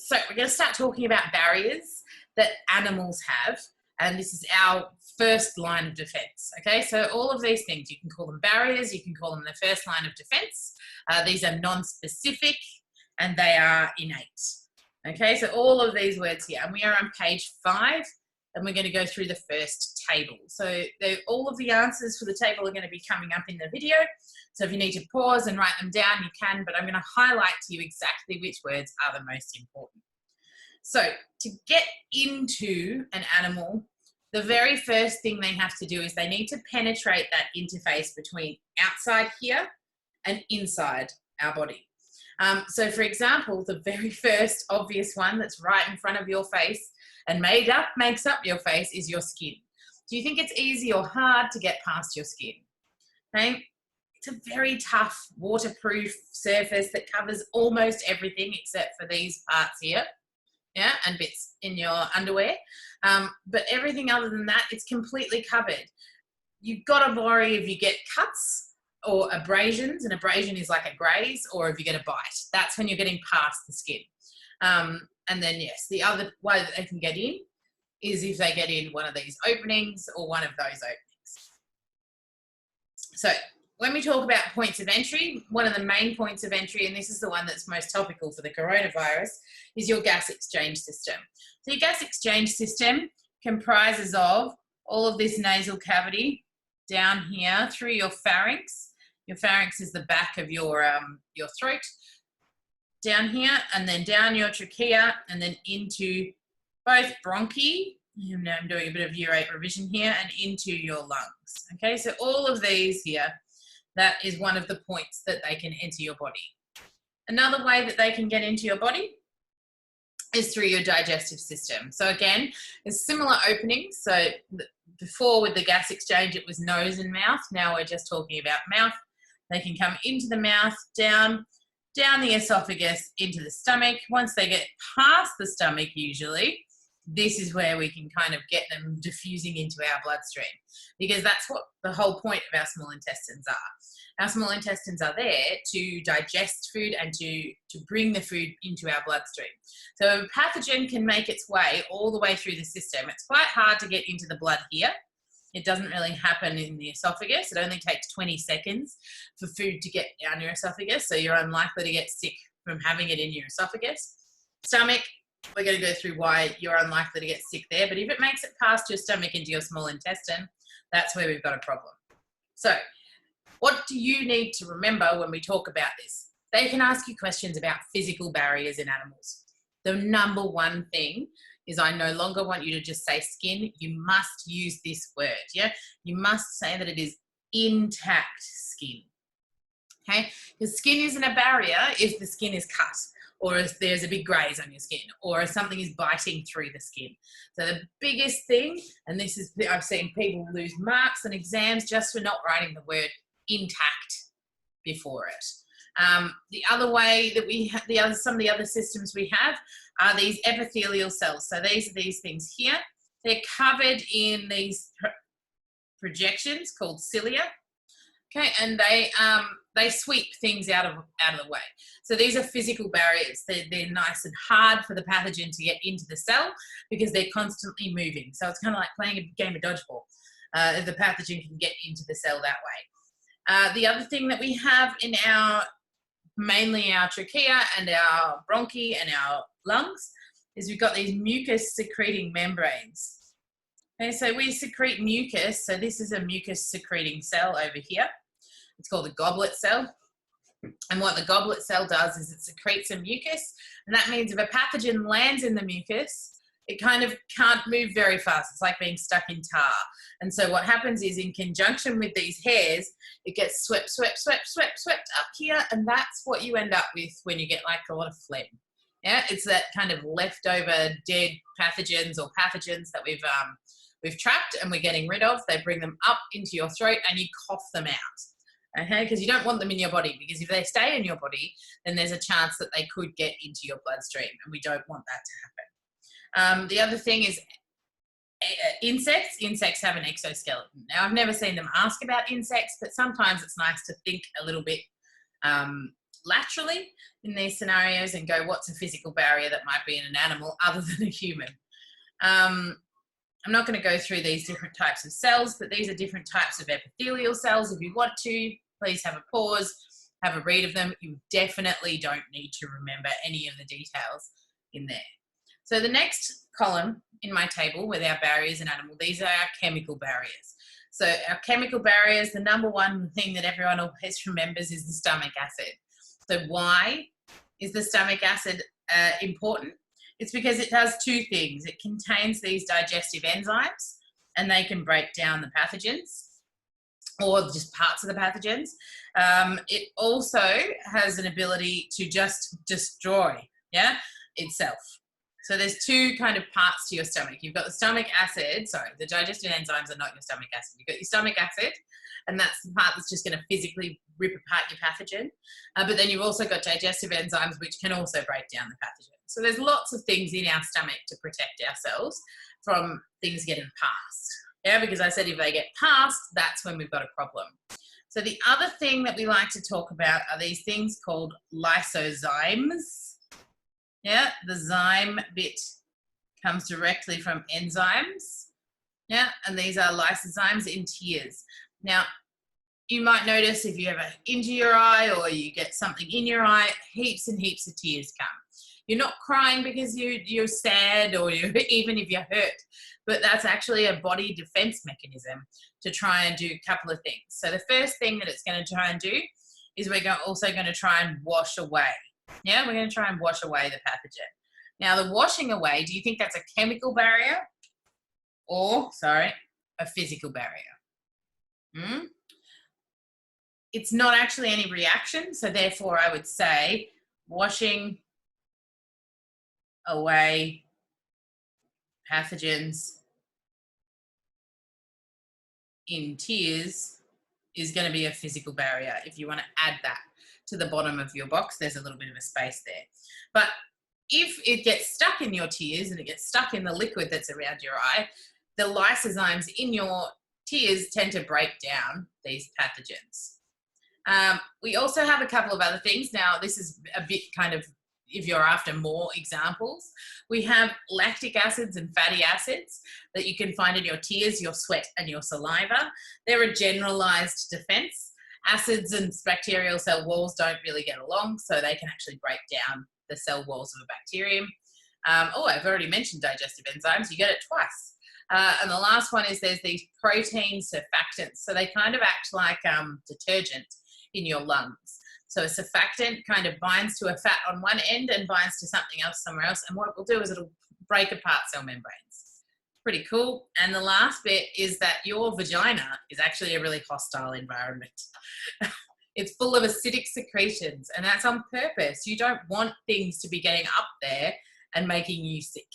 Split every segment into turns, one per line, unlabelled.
So we're going to start talking about barriers that animals have, and this is our first line of defense. Okay, so all of these things, you can call them barriers, you can call them the first line of defense. These are non-specific and they are innate. Okay, so all of these words here, and we are on page 5, and we're going to go through the first table. So all of the answers for the table are going to be coming up in the video. So if you need to pause and write them down, you can, but I'm going to highlight to you exactly which words are the most important. So to get into an animal, the very first thing they have to do is they need to penetrate that interface between outside here and inside our body. So for example, the very first obvious one that's right in front of your face and makes up your face is your skin. Do you think it's easy or hard to get past your skin? Okay? It's a very tough waterproof surface that covers almost everything except for these parts here, yeah, and bits in your underwear. But everything other than that, it's completely covered. You've got to worry if you get cuts or abrasions. An abrasion is like a graze, or if you get a bite. That's when you're getting past the skin. And then, yes, the other way that they can get in is if they get in one of these openings or one of those openings. So when we talk about points of entry, one of the main points of entry, and this is the one that's most topical for the coronavirus, is your gas exchange system. So your gas exchange system comprises of all of this nasal cavity down here through your pharynx. Your pharynx is the back of your throat, down here, and then down your trachea, and then into both bronchi, and I'm doing a bit of year 8 revision here, and into your lungs. Okay, so all of these here, that is one of the points that they can enter your body. Another way that they can get into your body is through your digestive system. So again, there's similar openings. So before with the gas exchange, it was nose and mouth. Now we're just talking about mouth. They can come into the mouth, down the esophagus, into the stomach. Once they get past the stomach, usually, this is where we can kind of get them diffusing into our bloodstream, because that's what the whole point of our small intestines are. Our small intestines are there to digest food and to bring the food into our bloodstream. So a pathogen can make its way all the way through the system. It's quite hard to get into the blood here. It doesn't really happen in the esophagus. It only takes 20 seconds for food to get down your esophagus, so you're unlikely to get sick from having it in your esophagus. Stomach, we're going to go through why you're unlikely to get sick there, but if it makes it past your stomach into your small intestine, that's where we've got a problem. So what do you need to remember when we talk about this? They can ask you questions about physical barriers in animals. The number one thing is I no longer want you to just say skin. You must use this word, yeah? You must say that it is intact skin, okay? Because skin isn't a barrier if the skin is cut, or if there's a big graze on your skin, or if something is biting through the skin. So the biggest thing, and this is, I've seen people lose marks on exams just for not writing the word intact before it. The other way that we have, some of the other systems we have are these epithelial cells. So these are these things here. They're covered in these projections called cilia. Okay, and they sweep things out of the way. So these are physical barriers. They're nice and hard for the pathogen to get into the cell because they're constantly moving. So it's kind of like playing a game of dodgeball. The pathogen can get into the cell that way. The other thing that we have in mainly our trachea and our bronchi and our lungs is we've got these mucus secreting membranes. Okay, so we secrete mucus. So this is a mucus secreting cell over here. It's called a goblet cell. And what the goblet cell does is it secretes a mucus. And that means if a pathogen lands in the mucus, it kind of can't move very fast. It's like being stuck in tar. And so what happens is in conjunction with these hairs, it gets swept up here. And that's what you end up with when you get like a lot of phlegm. Yeah, it's that kind of leftover dead pathogens or pathogens that we've trapped and we're getting rid of. They bring them up into your throat and you cough them out. Okay, because you don't want them in your body, because if they stay in your body, then there's a chance that they could get into your bloodstream, and we don't want that to happen. The other thing is insects. Insects have an exoskeleton. Now, I've never seen them ask about insects, but sometimes it's nice to think a little bit laterally in these scenarios and go, what's a physical barrier that might be in an animal other than a human? I'm not going to go through these different types of cells, but these are different types of epithelial cells. If you want to, please have a pause, have a read of them. You definitely don't need to remember any of the details in there. So the next column in my table with our barriers in animal, these are our chemical barriers. So our chemical barriers, the number one thing that everyone always remembers is the stomach acid. So why is the stomach acid important? It's because it does two things. It contains these digestive enzymes and they can break down the pathogens or just parts of the pathogens. It also has an ability to just destroy itself. So there's two kind of parts to your stomach. You've got the stomach acid, sorry, the digestive enzymes are not your stomach acid. You've got your stomach acid, and that's the part that's just going to physically rip apart your pathogen. But then you've also got digestive enzymes, which can also break down the pathogen. So there's lots of things in our stomach to protect ourselves from things getting past. Yeah, because I said if they get past, that's when we've got a problem. So the other thing that we like to talk about are these things called lysozymes. Yeah, the zyme bit comes directly from enzymes. Yeah, and these are lysozymes in tears. Now, you might notice if you ever injure your eye or you get something in your eye, heaps and heaps of tears come. You're not crying because you're sad or even if you're hurt, but that's actually a body defense mechanism to try and do a couple of things. So the first thing that it's going to try and do is we're also going to try and wash away. Yeah, we're going to try and wash away the pathogen. Now, the washing away, do you think that's a chemical barrier or, sorry, a physical barrier? It's not actually any reaction, so therefore I would say washing away pathogens in tears is going to be a physical barrier. If you want to add that to the bottom of your box, there's a little bit of a space there. But if it gets stuck in your tears and it gets stuck in the liquid that's around your eye, the lysozymes in your tears tend to break down these pathogens. We also have a couple of other things. Now, this is a bit kind of, if you're after more examples, we have lactic acids and fatty acids that you can find in your tears, your sweat, and your saliva. They're a generalized defense. Acids and bacterial cell walls don't really get along, so they can actually break down the cell walls of a bacterium. I've already mentioned digestive enzymes. You get it twice. And the last one is there's these protein surfactants. So they kind of act like detergent in your lungs. So a surfactant kind of binds to a fat on one end and binds to something else somewhere else. And what it will do is it'll break apart cell membranes. Pretty cool. And the last bit is that your vagina is actually a really hostile environment. It's full of acidic secretions, and that's on purpose. You don't want things to be getting up there and making you sick.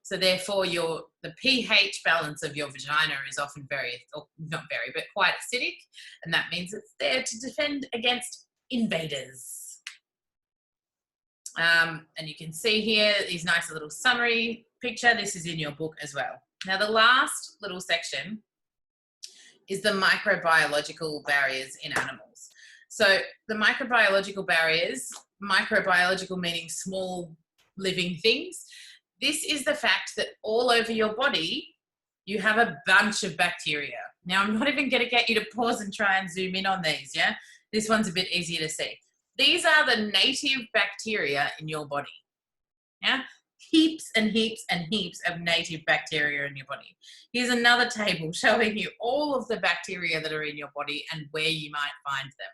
So therefore, the pH balance of your vagina is often quite acidic, and that means it's there to defend against invaders. And you can see here these nice little summary picture. This is in your book as well. Now, the last little section is the microbiological barriers in animals. So the microbiological barriers, microbiological meaning small living things, this is the fact that all over your body, you have a bunch of bacteria. Now, I'm not even going to get you to pause and try and zoom in on these, yeah? This one's a bit easier to see. These are the native bacteria in your body, yeah? Heaps and heaps and heaps of native bacteria in your body. Here's another table showing you all of the bacteria that are in your body and where you might find them.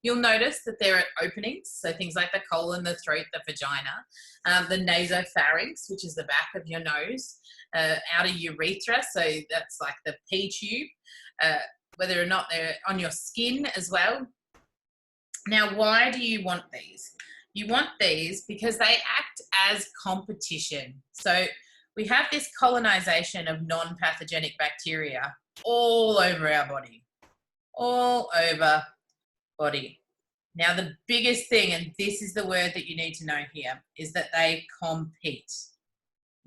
You'll notice that there are openings, so things like the colon, the throat, the vagina, the nasopharynx, which is the back of your nose, outer urethra, so that's like the pee tube, whether or not they're on your skin as well. Now, why do you want these? You want these because they act as competition. So we have this colonization of non-pathogenic bacteria all over our body, all over body. Now, the biggest thing, and this is the word that you need to know here, is that they compete.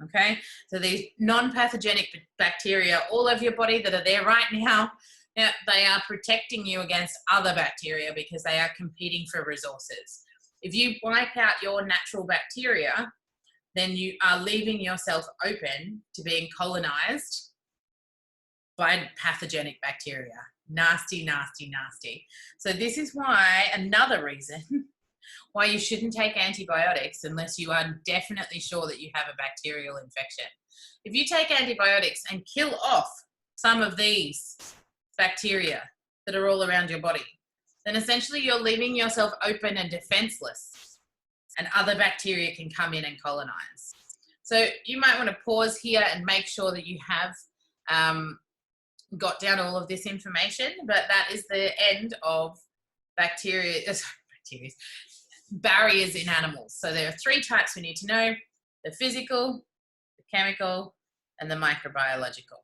Okay, so these non-pathogenic bacteria all over your body that are there right now, they are protecting you against other bacteria because they are competing for resources. If you wipe out your natural bacteria, then you are leaving yourself open to being colonized by pathogenic bacteria. Nasty, nasty, nasty. So this is why, another reason why you shouldn't take antibiotics unless you are definitely sure that you have a bacterial infection. If you take antibiotics and kill off some of these bacteria that are all around your body, then essentially you're leaving yourself open and defenseless, and other bacteria can come in and colonize. So you might want to pause here and make sure that you have got down all of this information, but that is the end of barriers in animals. So there are 3 types we need to know: the physical, the chemical, and the microbiological.